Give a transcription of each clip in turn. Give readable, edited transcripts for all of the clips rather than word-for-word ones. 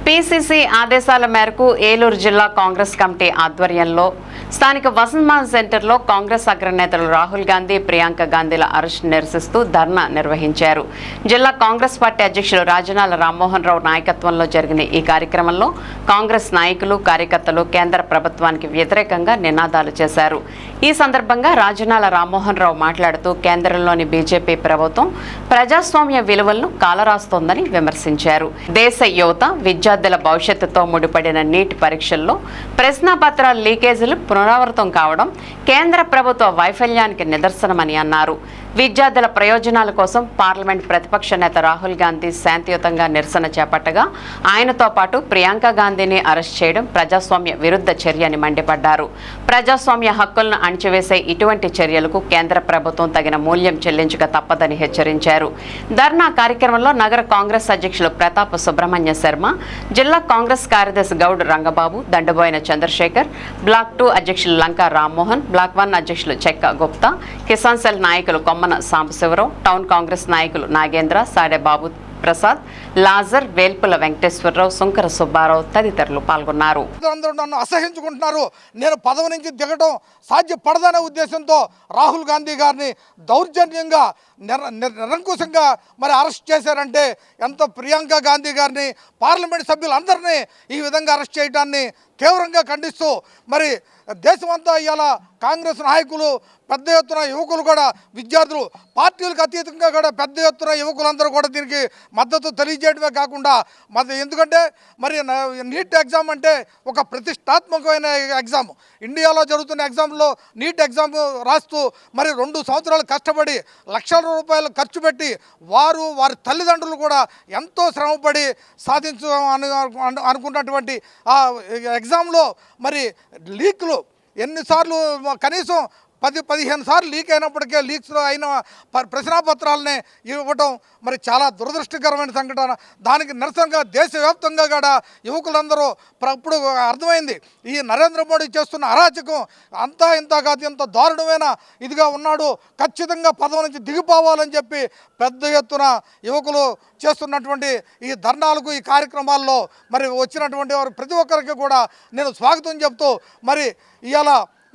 PCC ఆదేశాల మేరకు ఏలూరు జిల్లా కాంగ్రెస్ కమిటీ ఆధ్వర్యంలో స్థానిక వసంతమాన్ సెంటర్లో కాంగ్రెస్ అగ్రనేతలు రాహుల్ గాంధీ, ప్రియాంక గాంధీల అరెస్ట్ నిరసిస్తూ ధర్నా నిర్వహించారు. జిల్లా కాంగ్రెస్ పార్టీ అధ్యక్షులు రాజనాల రామ్మోహన్ రావు నాయకత్వంలో జరిగిన ఈ కార్యక్రమంలో కాంగ్రెస్ నాయకులు, కార్యకర్తలు కేంద్ర ప్రభుత్వానికి వ్యతిరేకంగా నినాదాలు చేశారు. ఈ సందర్భంగా రాజనాల రామ్మోహన్ రావు మాట్లాడుతూ కేంద్రంలోని బీజేపీ ప్రభుత్వం ప్రజాస్వామ్య విలువలను కాలరాస్తోందని విమర్శించారు. దేశ యువత, విద్యార్థుల భవిష్యత్తుతో ముడిపడిన నీట్ పరీక్షల్లో ప్రశ్నాపత్రాల లీకేజీలు పునరావృతం కావడం కేంద్ర ప్రభుత్వ వైఫల్యానికి నిదర్శనమని అన్నారు. విద్యార్థుల ప్రయోజనాల కోసం పార్లమెంట్ ప్రతిపక్ష నేత రాహుల్ గాంధీ శాంతియుతంగా నిరసన చేపట్టగా ఆయనతో పాటు ప్రియాంక గాంధీని అరెస్ట్ చేయడం ప్రజాస్వామ్య విరుద్ధ చర్య అని మండిపడ్డారు. ప్రజాస్వామ్య హక్కులను అణిచివేసే ఇటువంటి చర్యలకు కేంద్ర ప్రభుత్వం తగిన మూల్యం చెల్లించక తప్పదని హెచ్చరించారు. ధర్నా కార్యక్రమంలో నగర కాంగ్రెస్ అధ్యక్షులు ప్రతాప్ సుబ్రహ్మణ్య శర్మ, జిల్లా కాంగ్రెస్ కార్యదర్శి గౌడ్ రంగబాబు, దండబోయిన చంద్రశేఖర్, బ్లాక్ 2 అధ్యక్షులు లంకా రామ్మోహన్, బ్లాక్ 1 అధ్యక్షులు చెక్క గుప్తా, కిసాన్ సెల్ నాయకులు కొమ్మన సాంబశివరావు, టౌన్ కాంగ్రెస్ నాయకులు నాగేంద్ర, సాడే బాబు ప్రసాద్, లాజర్, వేల్పుల వెంకటేశ్వరరావు, సుంకర సుబ్బారావు తదితరులు పాల్గొన్నారు. అందరూ నన్ను అసహించుకుంటున్నారు. నేను పదవి నుంచి దిగడం సాధ్యపడదనే ఉద్దేశంతో రాహుల్ గాంధీ గారిని దౌర్జన్యంగా నిరంకుశంగా మరి అరెస్ట్ చేశారంటే ఎంత ప్రియాంక గాంధీ గారిని, పార్లమెంట్ సభ్యులందరినీ ఈ విధంగా అరెస్ట్ చేయడాన్ని తీవ్రంగా ఖండిస్తూ మరి దేశమంతా ఇవాళ కాంగ్రెస్ నాయకులు, పెద్ద ఎత్తున యువకులు కూడా, విద్యార్థులు, పార్టీలకు అతీతంగా కూడా పెద్ద ఎత్తున యువకులందరూ కూడా దీనికి మద్దతు తెలియజేయడమే కాకుండా ఎందుకంటే మరి నీట్ ఎగ్జామ్ అంటే ఒక ప్రతిష్టాత్మకమైన ఎగ్జామ్. ఇండియాలో జరుగుతున్న ఎగ్జామ్లో నీట్ ఎగ్జామ్ రాస్తూ మరి 2 సంవత్సరాలు కష్టపడి లక్షల రూపాయలు ఖర్చు పెట్టి వారి తల్లిదండ్రులు కూడా ఎంతో శ్రమపడి అనుకున్నటువంటి ఆ ఎగ్జామ్లో మరి లీక్లు ఎన్నిసార్లు, కనీసం 10-15 సార్లు లీక్ అయినప్పటికే లీక్స్లో అయిన ప్రశ్నాపత్రాలనే ఇవ్వటం మరి చాలా దురదృష్టకరమైన సంఘటన. దానికి నిరసనగా దేశవ్యాప్తంగా కూడా యువకులందరూ ఇప్పుడు అర్థమైంది ఈ నరేంద్ర మోడీ చేస్తున్న అరాచకం అంతా ఇంత కాదు, ఇంత దారుణమైన ఇదిగా ఉన్నాడు, ఖచ్చితంగా పదవి నుంచి దిగిపోవాలని చెప్పి పెద్ద ఎత్తున యువకులు చేస్తున్నటువంటి ఈ ధర్నాలకు, ఈ కార్యక్రమాల్లో మరి వచ్చినటువంటి వారు ప్రతి ఒక్కరికి కూడా నేను స్వాగతం చెప్తూ మరి ఇవాళ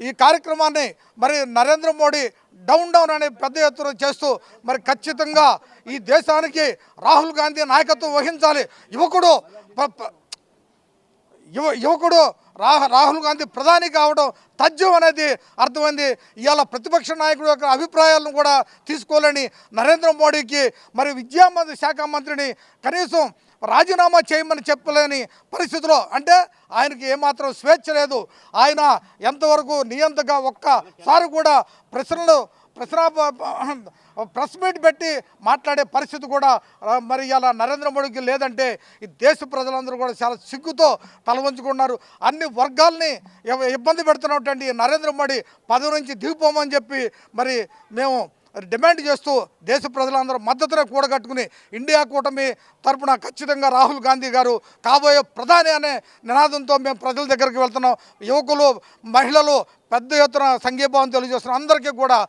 ఈ కార్యక్రమాన్ని మరి నరేంద్ర మోడీ డౌన్ అనే పెద్ద ఎత్తున చేస్తూ మరి ఖచ్చితంగా ఈ దేశానికి రాహుల్ గాంధీ నాయకత్వం వహించాలి. యువకుడు రాహుల్ గాంధీ ప్రధాని కావడం తథ్యం అనేది అర్థమైంది. ఇవాళ ప్రతిపక్ష నాయకుడు యొక్క అభిప్రాయాలను కూడా తీసుకోలేని నరేంద్ర మోడీకి మరి శాఖ మంత్రిని కనీసం రాజీనామా చేయమని చెప్పలేని పరిస్థితిలో, అంటే ఆయనకి ఏమాత్రం స్వేచ్ఛ లేదు. ఆయన ఎంతవరకు నియంతగా ఒక్కసారి కూడా ప్రెస్ మీట్ పెట్టి మాట్లాడే పరిస్థితి కూడా మరి ఇలా నరేంద్ర మోడీకి లేదంటే ఈ దేశ ప్రజలందరూ కూడా చాలా సిగ్గుతో తలవంచుకున్నారు. అన్ని వర్గాల్ని ఇబ్బంది పెడుతున్నటువంటి నరేంద్ర మోడీ పదవి నుంచి దిగిపోమని చెప్పి మరి మేము డిమాండ్ చేస్తూ దేశ ప్రజలందరూ మద్దతునే కూడగట్టుకుని ఇండియా కూటమి తరపున ఖచ్చితంగా రాహుల్ గాంధీ గారు కాబోయే ప్రధాని అనే నినాదంతో మేము ప్రజల దగ్గరికి వెళ్తున్నాం. యువకులు, మహిళలు పెద్ద ఎత్తున సంఘీభావం తెలియజేస్తున్నాం. అందరికీ కూడా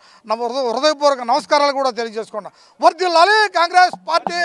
హృదయపూర్వక నమస్కారాలు కూడా తెలియజేసుకున్నాం. వర్ధిల్లాలి కాంగ్రెస్ పార్టీ.